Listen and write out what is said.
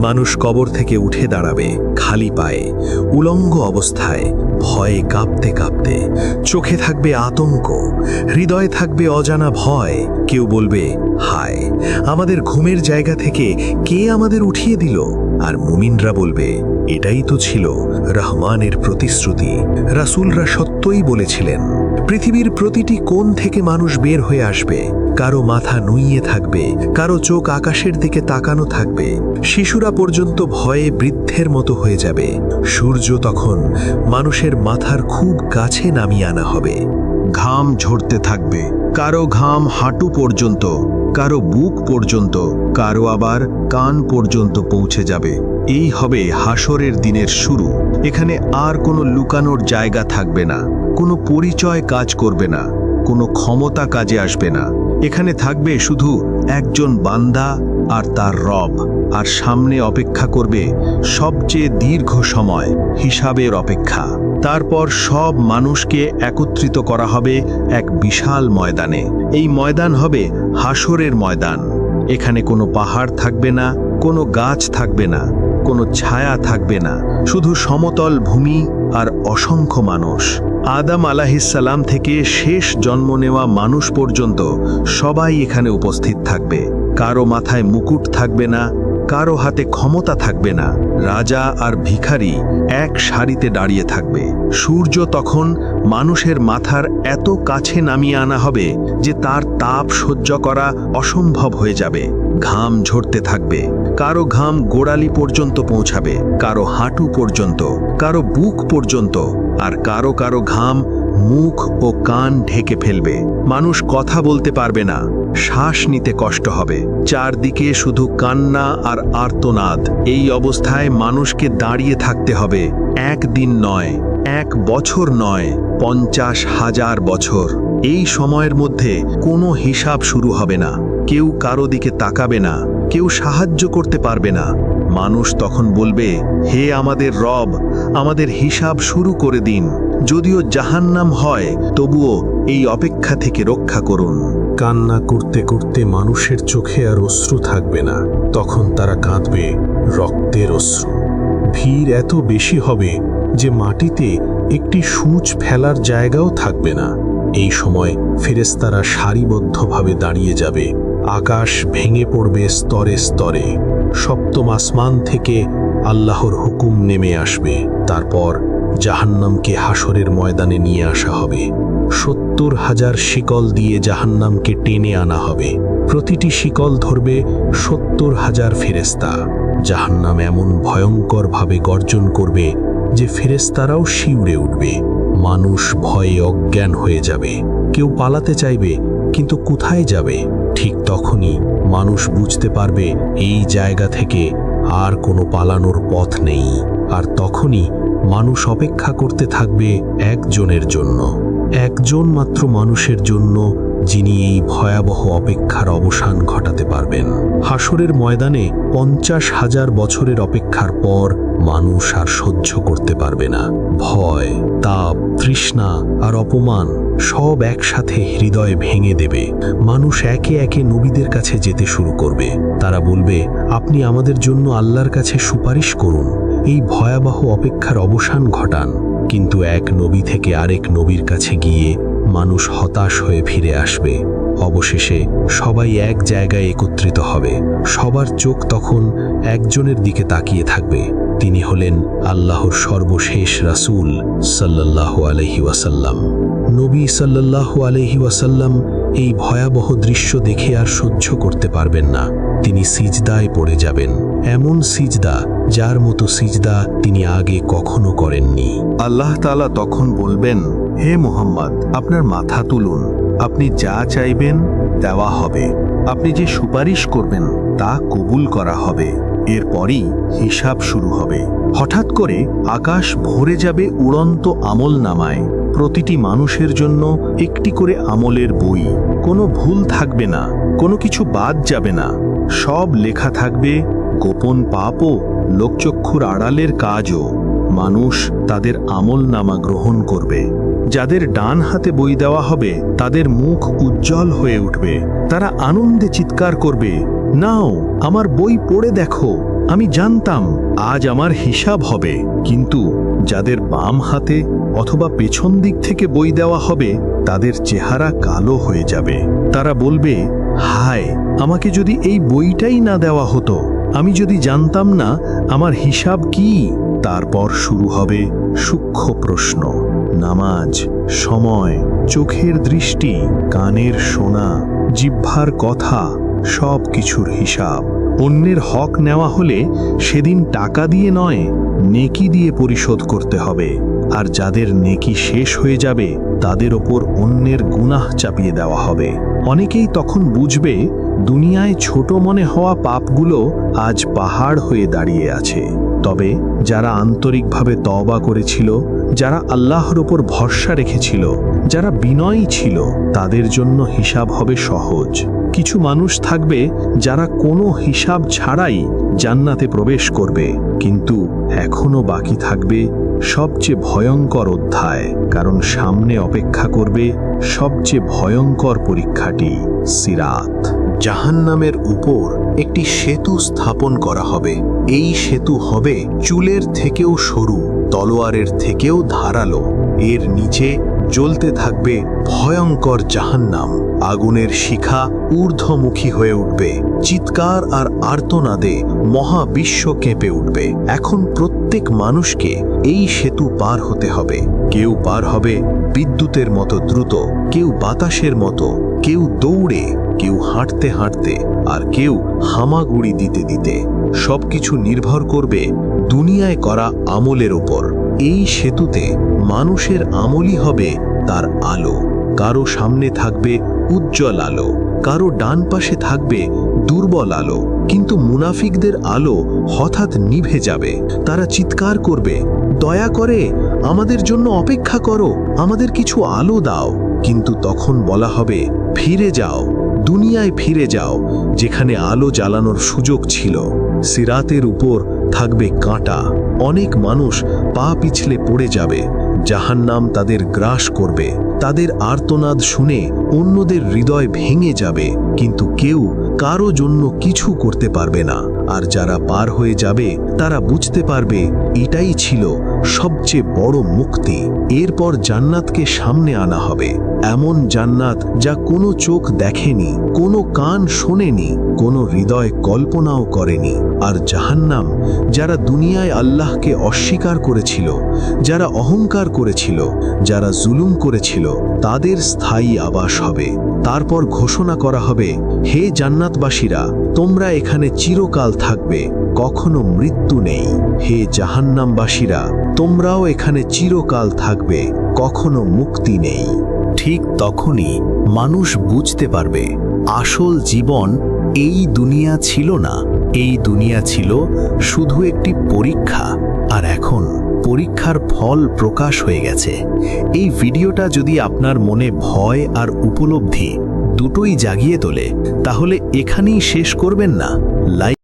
মানুষ কবর থেকে উঠে দাঁড়াবে খালি পায়ে, উলঙ্গ অবস্থায়, ভয়ে কাঁপতে কাঁপতে। চোখে থাকবে আতঙ্ক, হৃদয়ে থাকবে অজানা ভয়। কেউ বলবে, হায়, আমাদের ঘুমের জায়গা থেকে কে আমাদের উঠিয়ে দিল? আর মুমিনরা বলবে, এটাই তো ছিল রহমানের প্রতিশ্রুতি। রাসূলরা সত্যই বলেছিলেন, পৃথিবীর প্রতিটি কোণ থেকে মানুষ বের হয়ে আসবে। কারো মাথা নুইয়ে থাকবে, কারো চোখ আকাশের দিকে তাকানো থাকবে। শিশুরা পর্যন্ত ভয়ে বৃদ্ধের মতো হয়ে যাবে। সূর্য তখন মানুষের মাথার খুব কাছে নামিয়ে আনা হবে। ঘাম ঝরতে থাকবে, কারো ঘাম হাঁটু পর্যন্ত, কারো বুক পর্যন্ত, কারো আবার কান পর্যন্ত পৌঁছে যাবে। এই হবে হাসরের দিনের শুরু। এখানে আর কোনো লুকানোর জায়গা থাকবে না, কোনো পরিচয় কাজ করবে না, কোনো ক্ষমতা কাজে আসবে না। এখানে থাকবে শুধু একজন বান্দা আর তার রব। আর সামনে অপেক্ষা করবে সবচেয়ে দীর্ঘ সময়, হিসাবের অপেক্ষা। তারপর সব মানুষকে একত্রিত করা হবে এক বিশাল ময়দানে। এই ময়দান হবে হাসরের ময়দান। এখানে কোনো পাহাড় থাকবে না, কোনো গাছ থাকবে না, কোনো ছায়া থাকবে না, শুধু সমতল ভূমি আর অসংখ্য মানুষ। আদম আলাইহিসসালাম থেকে শেষ জন্ম নেওয়া মানুষ পর্যন্ত সবাই এখানে উপস্থিত থাকবে। কারো মাথায় মুকুট থাকবে না, কারো হাতে ক্ষমতা থাকবে না। রাজা আর ভিখারি এক সারিতে দাঁড়িয়ে থাকবে। সূর্য তখন মানুষের মাথার এত কাছে নামিয়ে আনা হবে যে তার তাপ সহ্য করা অসম্ভব হয়ে যাবে। ঘাম ঝরতে থাকবে, কারো ঘাম গোড়ালি পর্যন্ত পৌঁছাবে, কারো হাঁটু পর্যন্ত, কারো বুক পর্যন্ত, আর কারো কারো ঘাম মুখ ও কান ঢেকে ফেলবে। মানুষ কথা বলতে পারবে না, শ্বাস নিতে কষ্ট হবে। চারদিকে শুধু কান্না আর আর্তনাদ। এই অবস্থায় মানুষকে দাঁড়িয়ে থাকতে হবে একদিন নয়, 1 বছর নয়, 50,000 বছর। এই সময়ের মধ্যে কোনো হিসাব শুরু হবে না। কেউ কারো দিকে তাকাবে না, কেউ সাহায্য করতে পারবে না। মানুষ তখন বলবে, হে আমাদের রব, আমাদের হিসাব শুরু করে দিন। যদিও জাহান্নাম হয়, তবুও এই অপেক্ষা থেকে রক্ষা করুন। কান্না করতে করতে মানুষের চোখে আর অশ্রু থাকবে না। তখন তারা কাঁদবে রক্তের অশ্রু। ভিড় এত বেশি হবে যে মাটিতে একটি সূচ ফেলার জায়গাও থাকবে না। এই সময় ফেরেশতারা সারিবদ্ধভাবে দাঁড়িয়ে যাবে। আকাশ ভেঙে পড়বে স্তরে স্তরে। সপ্তম আসমান থেকে আল্লাহর হুকুম নেমে আসবে। তারপর জাহান্নামকে হাসরের ময়দানে নিয়ে আসা হবে। 70,000 শিকল দিয়ে জাহান্নামকে টেনে আনা হবে। প্রতিটি শিকল ধরবে 70,000 ফেরেশতা। জাহান্নাম এমন ভয়ঙ্করভাবে গর্জন করবে যে ফেরেশতারাও শিউরে উঠবে। মানুষ ভয়ে অজ্ঞান হয়ে যাবে। কেউ পালাতে চাইবে, কিন্তু কোথায় যাবে? ঠিক তখনই মানুষ বুঝতে পারবে এই জায়গা থেকে আর কোনো পালানোর পথ নেই। আর তখনই মানুষ অপেক্ষা করতে থাকবে একজনের জন্য, একজন মাত্র মানুষের জন্য, যিনি এই ভয়াবহ অপেক্ষার অবসান ঘটাতে পারবেন। হাসরের ময়দানে 50,000 বছরের অপেক্ষার পর মানুষ আর সহ্য করতে পারবে না। ভয়, তাপ, তৃষ্ণা আর অপমান সব একসাথে হৃদয়ে ভেঙে দেবে। মানুষ একে একে নবীদের কাছে যেতে শুরু করবে। তারা বলবে, আপনি আমাদের জন্য আল্লাহর কাছে সুপারিশ করুন, এই ভয়াবহ অপেক্ষার অবসান ঘটান। কিন্তু এক নবী থেকে আরেক নবীর কাছে গিয়ে মানুষ হতাশ হয়ে ফিরে আসবে। অবশেষে সবাই এক জায়গায় একত্রিত হবে। সবার চোখ তখন একজনের দিকে তাকিয়ে থাকবে। তিনি হলেন আল্লাহর সর্বশেষ রাসূল সাল্লাল্লাহু আলাইহি ওয়াসাল্লাম। নবী সাল্লাল্লাহু আলাইহি ওয়াসাল্লাম এই ভয়াবহ দৃশ্য দেখে আর সহ্য করতে পারবেন না। তিনি সিজদায় পড়ে যাবেন, এমন সিজদা যার মতো সিজদা তিনি আগে কখনো করেননি। আল্লাহ তাআলা তখন বলবেন, হে মুহাম্মদ, আপনার মাথা তুলুন। আপনি যা চাইবেন দেওয়া হবে। আপনি যে সুপারিশ করবেন তা কবুল করা হবে। এরপরই হিসাব শুরু হবে। হঠাৎ করে আকাশ ভরে যাবে উড়ন্ত আমলনামায়। প্রতিটি মানুষের জন্য একটি করে আমলের বই। কোনো ভুল থাকবে না, কোনো কিছু বাদ যাবে না। সব লেখা থাকবে, গোপন পাপও, লোকচক্ষুর আড়ালের কাজও। মানুষ তাদের আমলনামা গ্রহণ করবে। যাদের ডান হাতে বই দেওয়া হবে তাদের মুখ উজ্জ্বল হয়ে উঠবে। তারা আনন্দে চিৎকার করবে, নাও, আমার বই পড়ে দেখো। আমি জানতাম আজ আমার হিসাব হবে, কিন্তু যাদের বাম হাতে অথবা পেছন দিক থেকে বই দেওয়া হবে তাদের চেহারা কালো হয়ে যাবে। তারা বলবে, হায়, আমাকে যদি এই বইটাই না দেওয়া হতো, আমি যদি জানতাম না আমার হিসাব কি। তারপর শুরু হবে সূক্ষ্ম প্রশ্ন, নামাজ, সময়, চোখের দৃষ্টি, কানের শোনা, জিহ্বার কথা, সব কিছুর হিসাব। অন্যের হক নেওয়া হলে সেদিন টাকা দিয়ে নয়, নেকি দিয়ে পরিশোধ করতে হবে। আর যাদের নেকি শেষ হয়ে যাবে তাদের ওপর অন্যের গুনাহ চাপিয়ে দেওয়া হবে। অনেকেই তখন বুঝবে দুনিয়ায় ছোট মনে হওয়া পাপগুলো আজ পাহাড় হয়ে দাঁড়িয়ে আছে। তবে যারা আন্তরিকভাবে তওবা করেছিল, যারা আল্লাহর ওপর ভরসা রেখেছিল, যারা বিনয়ী ছিল, তাদের জন্য হিসাব হবে সহজ। কিছু মানুষ থাকবে যারা কোনো হিসাব ছাড়াই জান্নাতে প্রবেশ করবে, কিন্তু এখনো বাকি থাকবে সবচেয়ে ভয়ঙ্কর অধ্যায়, কারণ সামনে অপেক্ষা করবে সবচেয়ে ভয়ঙ্কর পরীক্ষাটি, সিরাত। জাহান্নামের উপর একটি সেতু স্থাপন করা হবে। এই সেতু হবে চুলের থেকেও সরু, তলোয়ারের থেকেও ধারালো। এর নিচে জ্বলতে থাকবে ভয়ঙ্কর জাহান্নাম। আগুনের শিখা ঊর্ধ্বমুখী হয়ে উঠবে। চিৎকার আর আর্তনাদে মহাবিশ্ব কেঁপে উঠবে। এখন প্রত্যেক মানুষকে এই সেতু পার হতে হবে। কেউ পার হবে বিদ্যুতের মতো দ্রুত, কেউ বাতাসের মতো, কেউ দৌড়ে, কেউ হাঁটতে হাঁটতে, আর কেউ হামাগুড়ি দিতে দিতে। সবকিছু নির্ভর করবে দুনিয়ায় করা আমলের ওপর। এই সেতুতে মানুষের আমলই হবে তার আলো। কারো সামনে থাকবে উজ্জ্বল আলো, কারো ডান পাশে থাকবে দুর্বল আলো। কিন্তু মুনাফিকদের আলো হঠাৎ নিভে যাবে। তারা চিৎকার করবে, দয়া করে আমাদের জন্য অপেক্ষা করো, আমাদের কিছু আলো দাও। কিন্তু তখন বলা হবে, ফিরে যাও, দুনিয়ায় ফিরে যাও, যেখানে আলো জ্বালানোর সুযোগ ছিল। সিরাতের উপর থাকবে কাঁটা। অনেক মানুষ পা পিছলে পড়ে যাবে। জাহান্নাম তাদের গ্রাস করবে। তাদের আর্তনাদ শুনে অন্যদের হৃদয় ভেঙে যাবে, কিন্তু কেউ কারো জন্য কিছু করতে পারবে না। আর যারা পার হয়ে যাবে তারা বুঝতে পারবে এটাই ছিল সবচেয়ে বড় মুক্তি। এরপর জান্নাতকে সামনে আনা হবে। এমন জান্নাত যা কোনো চোখ দেখেনি, কোনো কান শোনেনি, কোনো হৃদয় কল্পনাও করেনি। আর জাহান্নাম যারা দুনিয়ায় আল্লাহকে অস্বীকার করেছিল, যারা অহংকার করেছিল, যারা জুলুম করেছিল, তাদের স্থায়ী আবাস হবে। তারপর ঘোষণা করা হবে, হে জান্নাতবাসীরা, তোমরা এখানে চিরকাল থাকবে, কখনো মৃত্যু নেই। হে জাহান্নামবাসীরা, তোমরাও এখানে চিরকাল থাকবে, কখনো মুক্তি নেই। ঠিক তখনই মানুষ বুঝতে পারবে আসল জীবন এই দুনিয়া ছিল না। এই দুনিয়া ছিল শুধু একটি পরীক্ষা, আর এখন পরীক্ষার ফল প্রকাশ হয়ে গেছে। এই ভিডিওটা যদি আপনার মনে ভয় আর উপলব্ধি দুটোই জাগিয়ে তোলে, তাহলে এখানেই শেষ করবেন না। লাইক